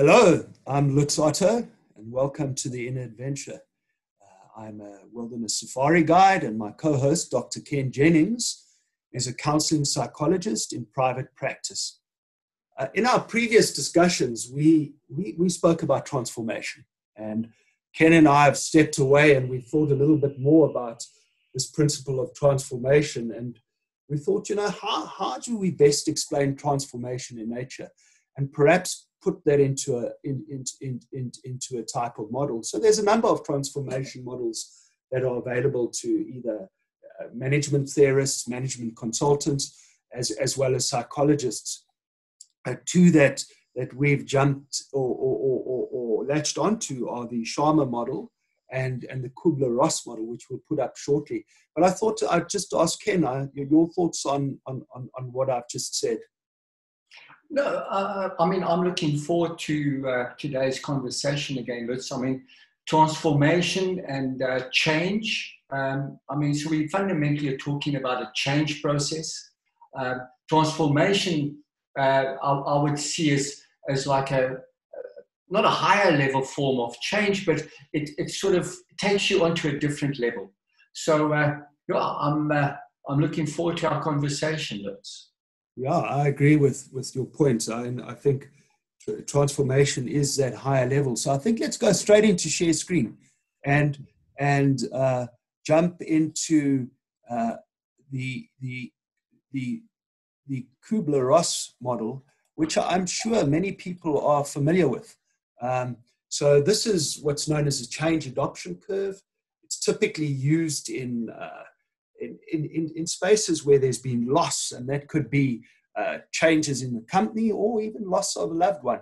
Hello, I'm Lutz Otto, and welcome to the Inner Adventure. I'm a wilderness safari guide, and my co-host, Dr. Ken Jennings, is a counseling psychologist in private practice. In our previous discussions, we spoke about transformation, and Ken and I have stepped away and we thought a little bit more about this principle of transformation. And we thought, how do we best explain transformation in nature, and perhaps put that into a type of model. So there's a number of transformation models that are available to either management theorists, management consultants, as well as psychologists. Two that we've jumped or latched onto are the Scharmer model and the Kubler-Ross model, which we'll put up shortly. But I thought I'd just ask Ken your thoughts on what I've just said. No, I'm looking forward to today's conversation again, Lutz. Transformation and change. So we fundamentally are talking about a change process. Transformation, I would see as like not a higher level form of change, but it sort of takes you onto a different level. So I'm looking forward to our conversation, Lutz. Yeah, I agree with your point. I think transformation is that higher level. So I think let's go straight into share screen and jump into the Kubler-Ross model, which I'm sure many people are familiar with. So this is what's known as a change adoption curve. It's typically used in spaces where there's been loss, and that could be changes in the company or even loss of a loved one.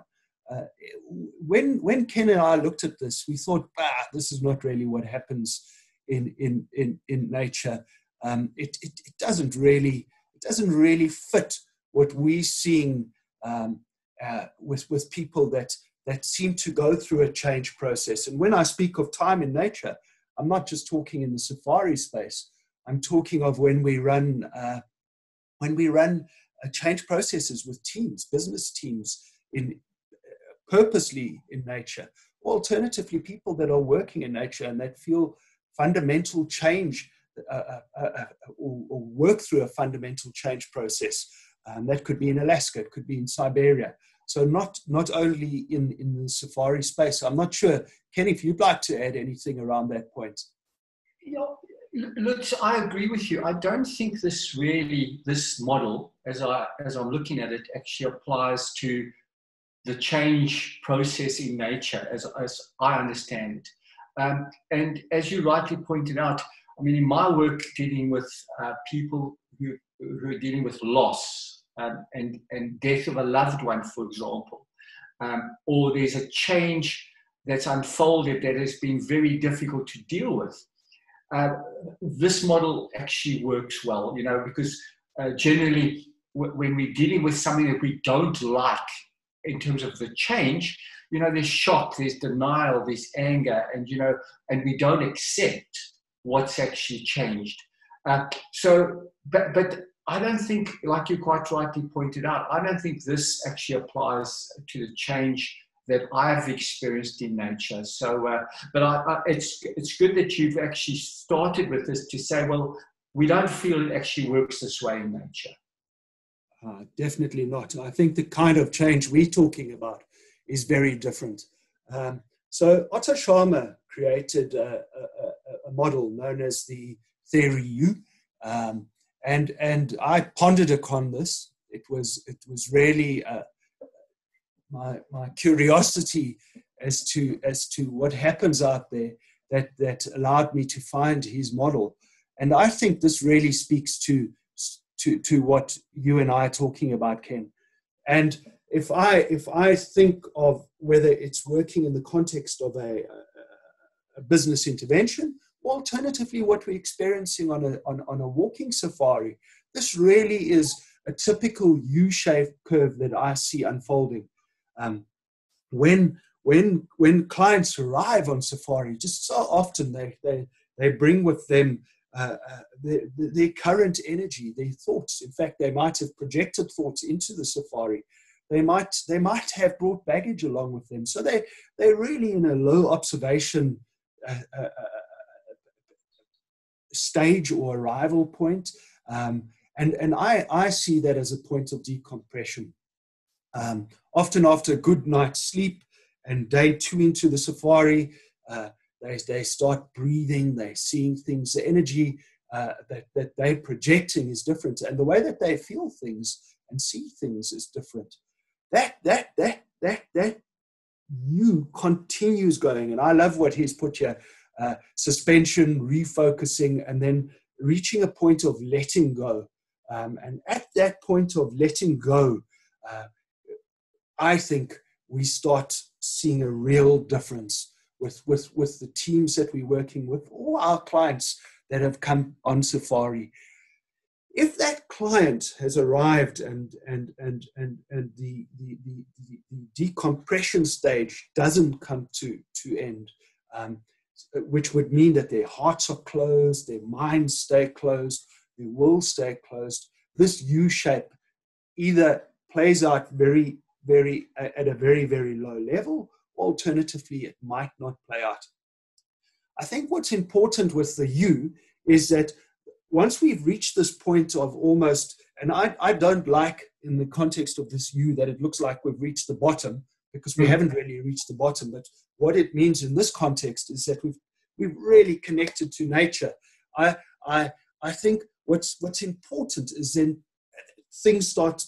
When Ken and I looked at this, we thought, this is not really what happens in nature. It doesn't really fit what we're seeing with people that seem to go through a change process. And when I speak of time in nature, I'm not just talking in the safari space. I'm talking of when we run change processes with teams, business teams, purposely in nature. Alternatively, people that are working in nature and that feel fundamental change or work through a fundamental change process. That could be in Alaska, it could be in Siberia. So not only in the safari space. I'm not sure, Ken, if you'd like to add anything around that point. Lutz, I agree with you. I don't think this model, as I'm looking at it, actually applies to the change process in nature, as I understand it. And as you rightly pointed out, in my work dealing with people who are dealing with loss and death of a loved one, for example, or there's a change that's unfolded that has been very difficult to deal with. This model actually works well, because generally when we're dealing with something that we don't like in terms of the change, there's shock, there's denial, there's anger, and we don't accept what's actually changed. But I don't think, like you quite rightly pointed out, I don't think this actually applies to the change that I've experienced in nature. So, it's good that you've actually started with this to say, well, we don't feel it actually works this way in nature. Definitely not. I think the kind of change we're talking about is very different. So Otto Scharmer created a model known as the Theory U, and I pondered upon this. It was really my curiosity as to what happens out there that allowed me to find his model. And I think this really speaks to what you and I are talking about, Ken. And if I think of whether it's working in the context of a business intervention, or alternatively what we're experiencing on a walking safari, this really is a typical U-shaped curve that I see unfolding. When clients arrive on safari, just so often they bring with them their current energy, their thoughts. In fact, they might have projected thoughts into the safari, they might have brought baggage along with them. So they're really in a low observation stage or arrival point. And I see that as a point of decompression. Often after a good night's sleep and day 2 into the safari, they start breathing, they're seeing things, the energy that they're projecting is different, and the way that they feel things and see things is different. That you continues going, and I love what he's put here: suspension, refocusing, and then reaching a point of letting go. And at that point of letting go, I think we start seeing a real difference with the teams that we're working with, all our clients that have come on safari. If that client has arrived and the decompression stage doesn't come to end, which would mean that their hearts are closed, their minds stay closed, their will stay closed, this U shape either plays out at a very, very low level, or alternatively, it might not play out. I think what's important with the U is that once we've reached this point of almost, and I don't like in the context of this U that it looks like we've reached the bottom, because we haven't really reached the bottom, but what it means in this context is that we've really connected to nature. I think what's important is then things start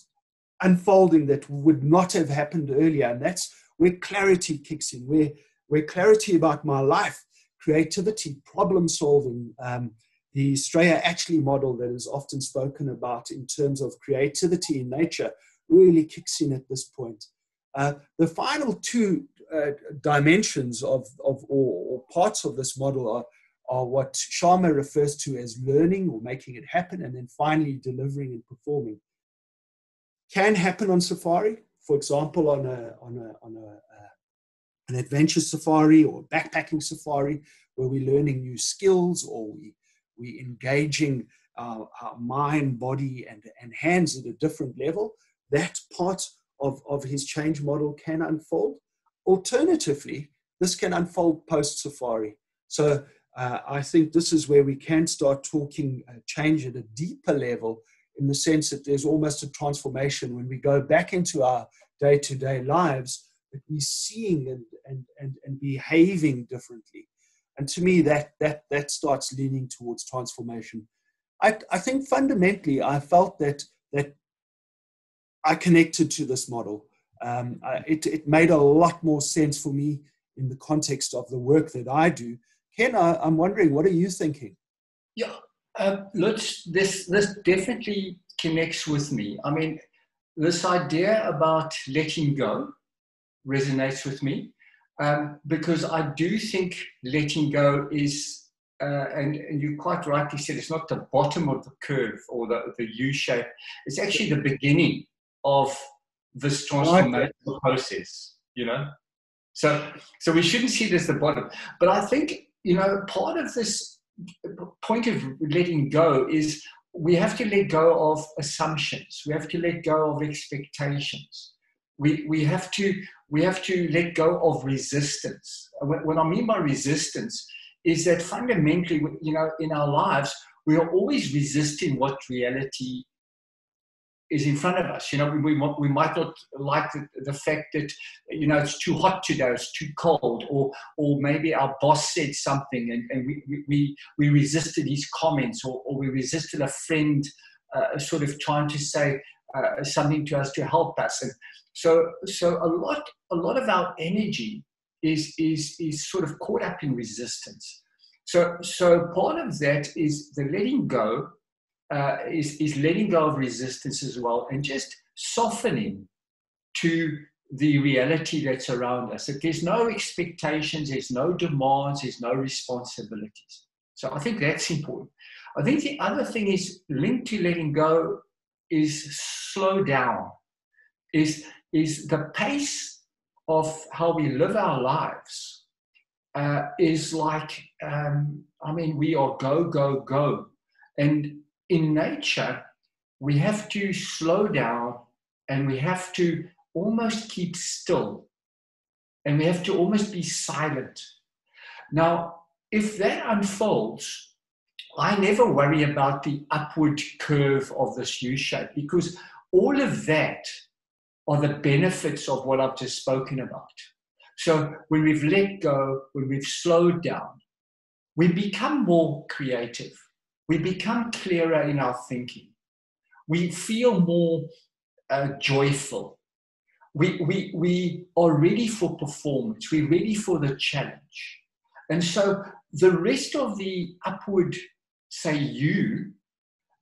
unfolding that would not have happened earlier, and that's where clarity kicks in, where clarity about my life, creativity, problem solving, the Straya Atchley model that is often spoken about in terms of creativity in nature really kicks in at this point. The final 2 dimensions or parts of this model are what Scharmer refers to as learning or making it happen, and then finally delivering and performing. Can happen on safari, for example, on an adventure safari or backpacking safari, where we're learning new skills, or we engaging our mind, body, and hands at a different level. That part of his change model can unfold. Alternatively, this can unfold post-safari. So I think this is where we can start talking change at a deeper level, in the sense that there's almost a transformation when we go back into our day-to-day lives, that we're seeing and behaving differently. And to me, that starts leaning towards transformation. I think fundamentally, I felt that I connected to this model. It made a lot more sense for me in the context of the work that I do. Ken, I'm wondering, what are you thinking? Yeah, Lutz, this definitely connects with me. I mean, this idea about letting go resonates with me, because I do think letting go is, and you quite rightly said, it's not the bottom of the curve or the U shape. It's actually the beginning of this transformational process, you know? So we shouldn't see it as the bottom. But I think, you know, part of this point of letting go is we have to let go of assumptions. We have to let go of expectations. We have to let go of resistance. What I mean by resistance is that fundamentally, you know, in our lives, we are always resisting what reality is in front of us. You know, we might not like the fact that, you know, it's too hot today, it's too cold, or maybe our boss said something and we resisted his comments, or we resisted a friend sort of trying to say something to us to help us. And so a lot of our energy is sort of caught up in resistance. So part of that is the letting go. Is letting go of resistance as well, and just softening to the reality that's around us. That there's no expectations, there's no demands, there's no responsibilities. So I think that's important. I think the other thing is linked to letting go is slow down, is the pace of how we live our lives is like, I mean, we are go, go, go. And in nature, we have to slow down, and we have to almost keep still, and we have to almost be silent. Now, if that unfolds, I never worry about the upward curve of this U shape, because all of that are the benefits of what I've just spoken about. So when we've let go, when we've slowed down, we become more creative. We become clearer in our thinking. We feel more joyful. We are ready for performance. We're ready for the challenge. And so the rest of the upward, say, U,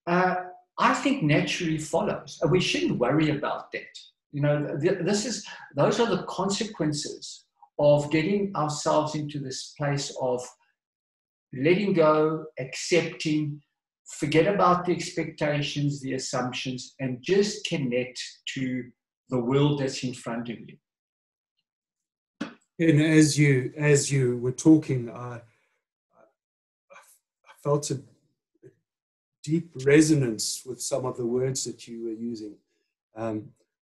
I think naturally follows. And we shouldn't worry about that. You know, those are the consequences of getting ourselves into this place of letting go, accepting, forget about the expectations, the assumptions, and just connect to the world that's in front of you. And as you were talking, I felt a deep resonance with some of the words that you were using.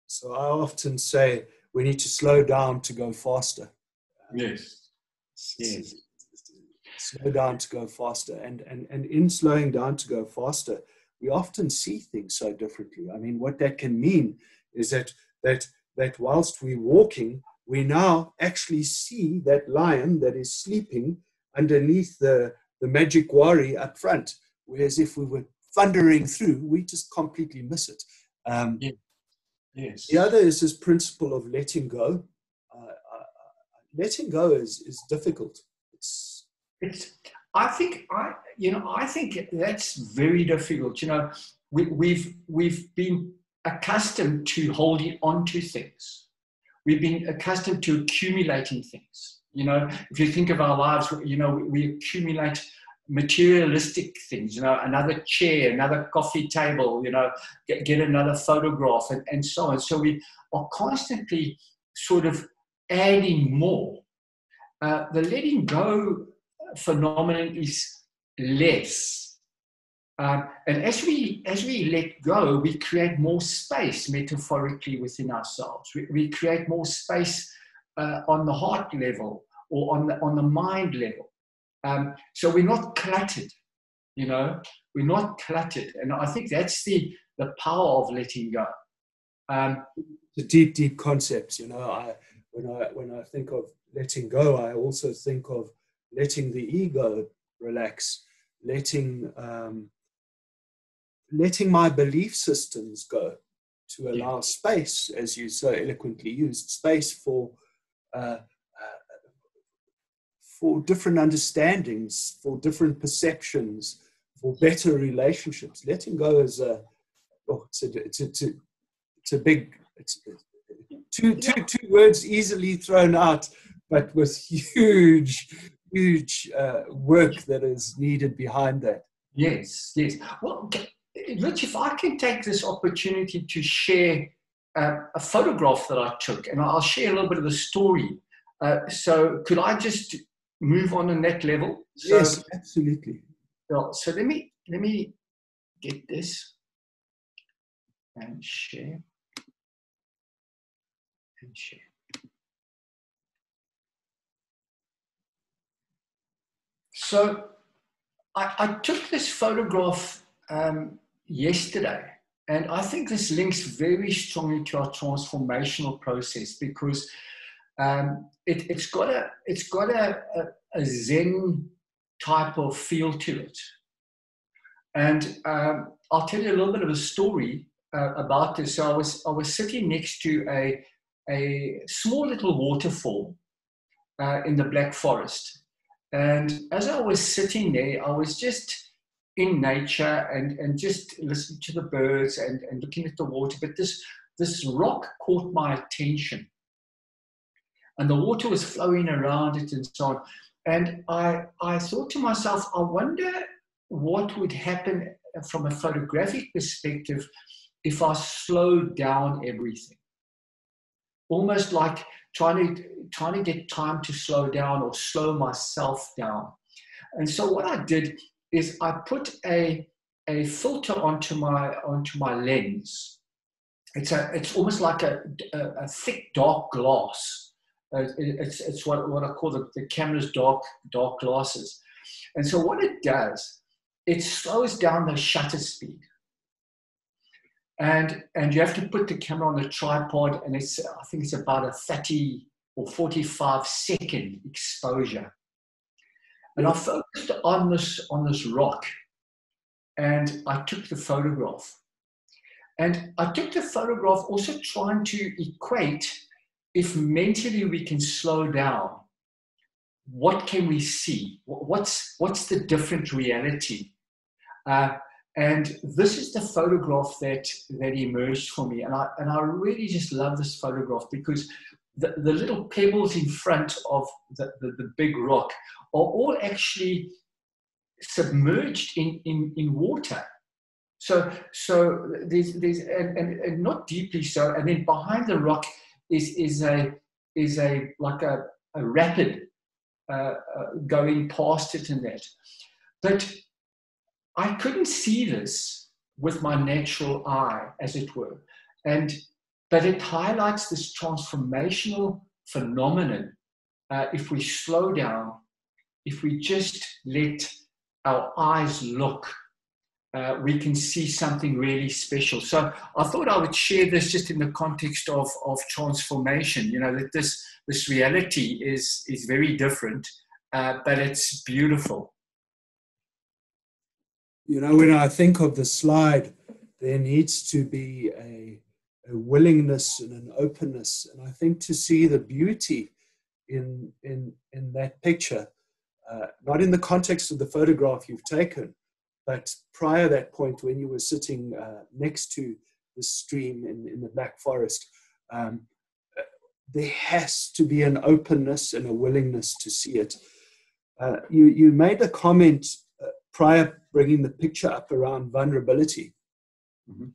So I often say we need to slow down to go faster. Yes. Yes. Slow down to go faster. And in slowing down to go faster, we often see things so differently. I mean, what that can mean is that whilst we're walking, we now actually see that lion that is sleeping underneath the magic wari up front. Whereas if we were thundering through, we just completely miss it. Yes. The other is this principle of letting go. Letting go is difficult. I think that's very difficult. You know, we've been accustomed to holding on to things. We've been accustomed to accumulating things. You know, if you think of our lives, you know, we accumulate materialistic things, you know, another chair, another coffee table, you know, get another photograph, and so on. So we are constantly sort of adding more. The letting go phenomenon is less. And as we let go, we create more space metaphorically within ourselves. We create more space on the heart level or on the mind level. So we're not cluttered, you know, we're not cluttered. And I think that's the power of letting go. The deep concepts, you know, when I think of letting go, I also think of letting the ego relax, letting my belief systems go, to allow space, as you so eloquently used, space for different understandings, for different perceptions, for better relationships. Letting go is two words easily thrown out, but with huge work that is needed behind that. Yes. Well, Lutz, if I can take this opportunity to share a photograph that I took, and I'll share a little bit of the story. So could I just move on that level? So, yes, absolutely. Well, so let me get this and share. So I took this photograph yesterday, and I think this links very strongly to our transformational process, because it's got a Zen type of feel to it. And I'll tell you a little bit of a story about this. So I was sitting next to a small little waterfall in the Black Forest. And as I was sitting there, I was just in nature and just listening to the birds and looking at the water. But this rock caught my attention. And the water was flowing around it and so on. And I thought to myself, I wonder what would happen from a photographic perspective if I slowed down everything. Almost like trying to get time to slow down or slow myself down. And so what I did is I put a filter onto my lens. it's almost like a thick dark glass. It's what I call the camera's dark glasses. And so what it does, it slows down the shutter speed. And you have to put the camera on a tripod, and I think it's about a 30 or 45 second exposure. And I focused on this rock, and I took the photograph. And I took the photograph also trying to equate, if mentally we can slow down, what can we see? What's the different reality? And this is the photograph that emerged for me. And I really just love this photograph because the little pebbles in front of the big rock are all actually submerged in water. So there's and not deeply so. And then behind the rock is a like a rapid going past it and that. But I couldn't see this with my natural eye, as it were. But it highlights this transformational phenomenon. If we slow down, if we just let our eyes look, we can see something really special. So I thought I would share this just in the context of transformation, that this reality is very different, but it's beautiful. When I think of the slide, there needs to be a willingness and an openness. And I think to see the beauty in that picture, not in the context of the photograph you've taken, but prior to that point when you were sitting next to the stream in the Black Forest, there has to be an openness and a willingness to see it. You made a comment prior bringing the picture up around vulnerability. Mm-hmm.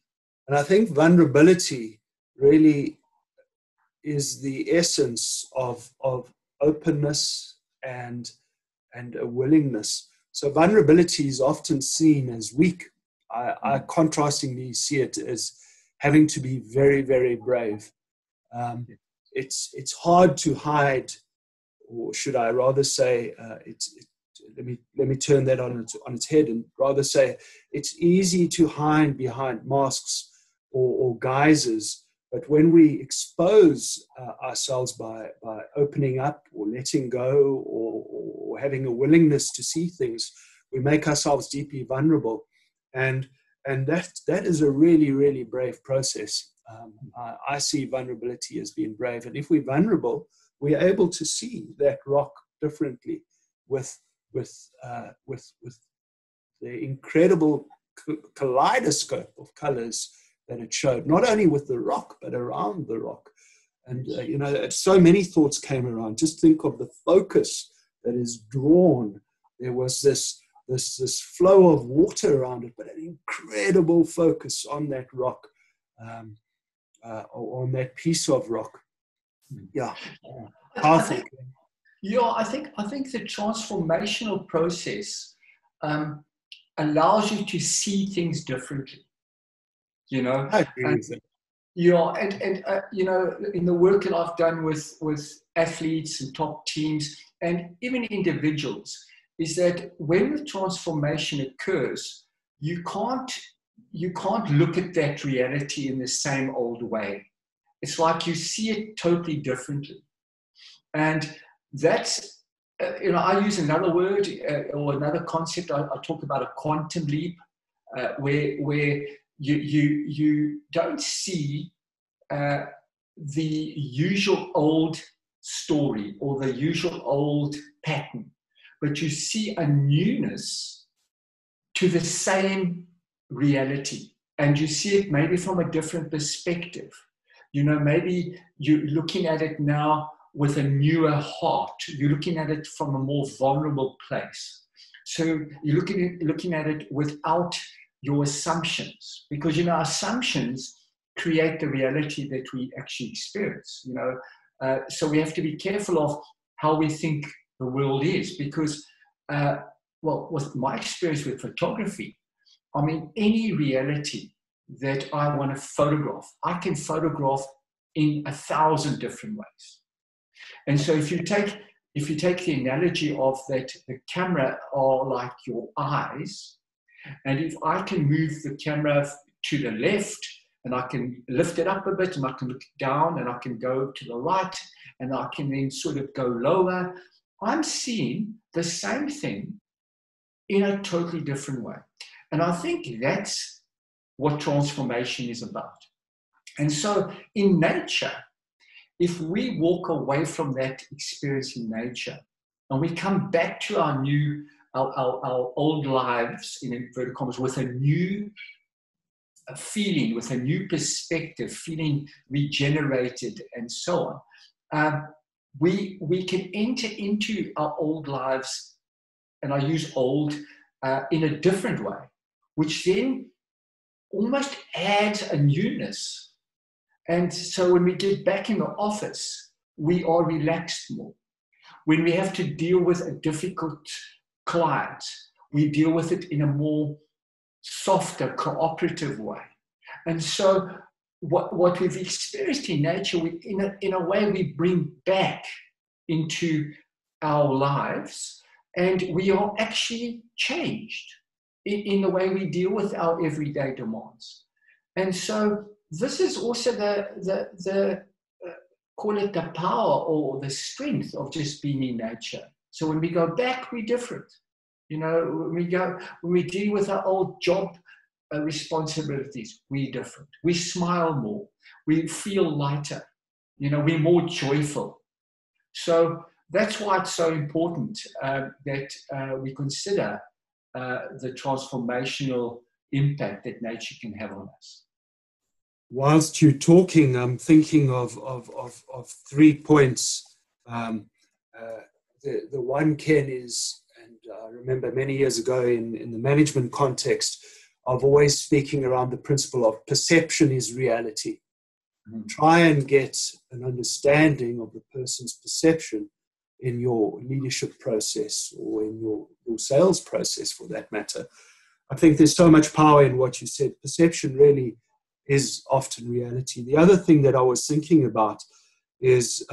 And I think vulnerability really is the essence of openness and a willingness. So vulnerability is often seen as weak. I contrastingly see it as having to be very, very brave. It's hard to hide, or should I rather say, let me turn that on its head and rather say it's easy to hide behind masks or guises. But when we expose ourselves by opening up or letting go or having a willingness to see things, we make ourselves deeply vulnerable. And that is a really, really brave process. I see vulnerability as being brave. And if we're vulnerable, we're able to see that rock differently with the incredible kaleidoscope of colors that it showed, not only with the rock, but around the rock. And, so many thoughts came around. Just think of the focus that is drawn. There was this flow of water around it, but an incredible focus on that rock, on that piece of rock. Yeah, powerful. I think the transformational process allows you to see things differently. I agree with that. In the work that I've done with athletes and top teams and even individuals, is that when the transformation occurs, you can't look at that reality in the same old way. It's like you see it totally differently. And that's, I use another word or another concept. I talk about a quantum leap, where you don't see the usual old story or the usual old pattern, but you see a newness to the same reality, and you see it maybe from a different perspective. Maybe you're looking at it now with a newer heart. You're looking at it from a more vulnerable place. So you're looking at it without your assumptions, because assumptions create the reality that we actually experience. So we have to be careful of how we think the world is, because with my experience with photography, any reality that I want to photograph. I can photograph in 1,000 different ways. And so if you take the analogy of that, the camera are like your eyes, and if I can move the camera to the left, and I can lift it up a bit, and I can look down, and I can go to the right, and I can then sort of go lower, I'm seeing the same thing in a totally different way. And I think that's what transformation is about. And so in nature, if we walk away from that experience in nature and we come back to our old lives, in inverted commas, with a new feeling, with a new perspective, feeling regenerated and so on, we can enter into our old lives, and I use old in a different way, which then almost adds a newness. And so when we get back in the office, we are relaxed more. When we have to deal with a difficult client, we deal with it in a more softer, cooperative way. And so what we've experienced in nature, in a way we bring back into our lives, and we are actually changed in the way we deal with our everyday demands. And so this is also the call it the power or the strength of just being in nature. So when we go back, we're different. You know, when we deal with our old job responsibilities, we're different. We smile more. We feel lighter. You know, we're more joyful. So that's why it's so important that we consider the transformational impact that nature can have on us. Whilst you're talking, I'm thinking of 3 points. The one, Ken, is, and I remember many years ago in the management context, of always speaking around the principle of perception is reality. Try and get an understanding of the person's perception in your leadership process or in your sales process, for that matter. I think there's so much power in what you said. Perception really is often reality. The other thing that I was thinking about is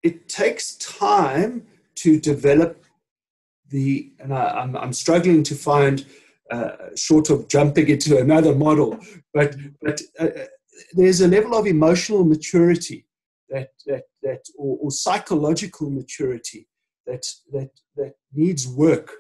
it takes time to develop and I'm struggling to find, short of jumping into another model, but there's a level of emotional maturity or psychological maturity that needs work,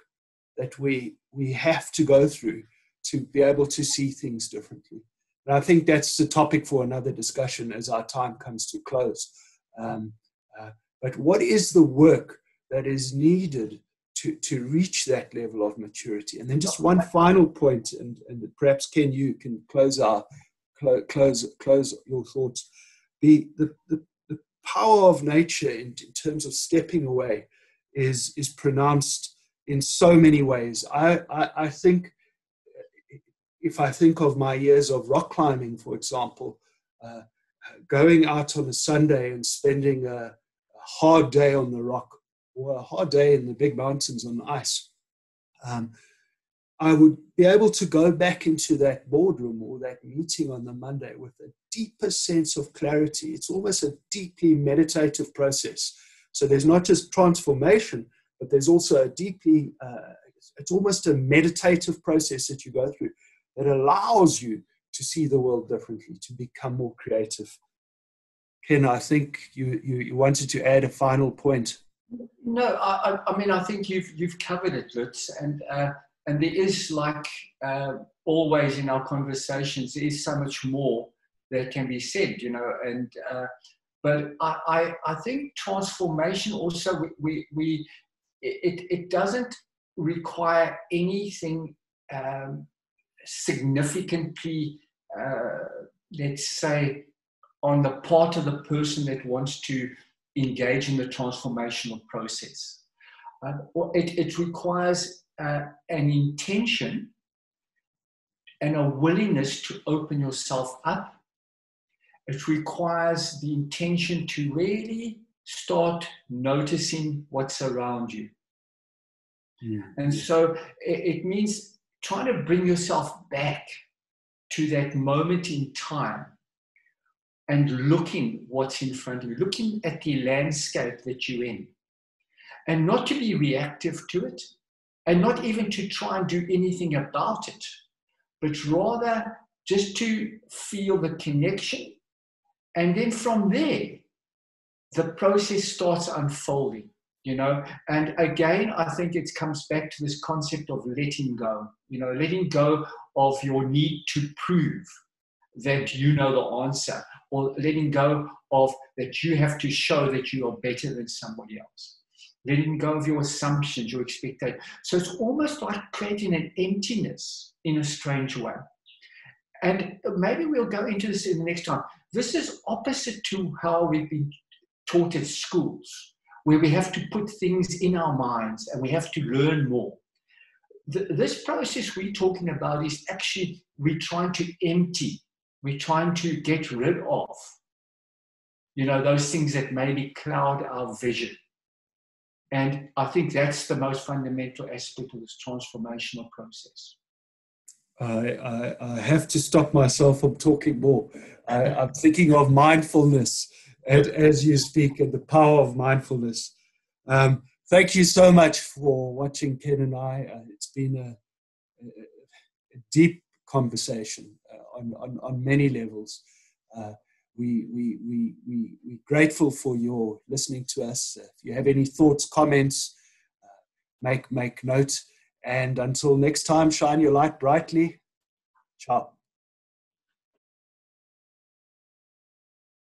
that we have to go through to be able to see things differently. And I think that's the topic for another discussion as our time comes to close. But what is the work that is needed to reach that level of maturity? And then just one final point, and perhaps, Ken, you can close your thoughts. The power of nature in terms of stepping away is pronounced in so many ways. I think, if I think of my years of rock climbing, for example, going out on a Sunday and spending a hard day on the rock or a hard day in the big mountains on the ice, I would be able to go back into that boardroom or that meeting on the Monday with a deeper sense of clarity. It's almost a deeply meditative process. So there's not just transformation, but there's also a deeply, it's almost a meditative process that you go through that allows you to see the world differently, to become more creative. Ken, I think you wanted to add a final point. No, I mean, I think you've covered it, Lutz, and there is, like always in our conversations, there is so much more that can be said, you know, and but I think transformation also, it doesn't require anything significantly, let's say, on the part of the person that wants to engage in the transformational process. It requires an intention and a willingness to open yourself up. It requires the intention to really start noticing what's around you. And so it means trying to bring yourself back to that moment in time and looking what's in front of you, looking at the landscape that you're in, and not to be reactive to it, and not even to try and do anything about it, but rather just to feel the connection. And then from there, the process starts unfolding, you know. And again, I think it comes back to this concept of letting go, you know, letting go of your need to prove that you know the answer, or letting go of that you have to show that you are better than somebody else. Letting go of your assumptions, your expectations. So it's almost like creating an emptiness in a strange way. And maybe we'll go into this in the next time. This is opposite to how we've been taught at schools, where we have to put things in our minds and we have to learn more. This process we're talking about is actually, we're trying to empty, we're trying to get rid of, you know, those things that maybe cloud our vision. And I think that's the most fundamental aspect of this transformational process. I have to stop myself from talking more. I'm thinking of mindfulness as you speak, and the power of mindfulness. Thank you so much for watching Ken and I. It's been a deep conversation on many levels. We're grateful for your listening to us. If you have any thoughts, comments, make note. And until next time, shine your light brightly. Ciao.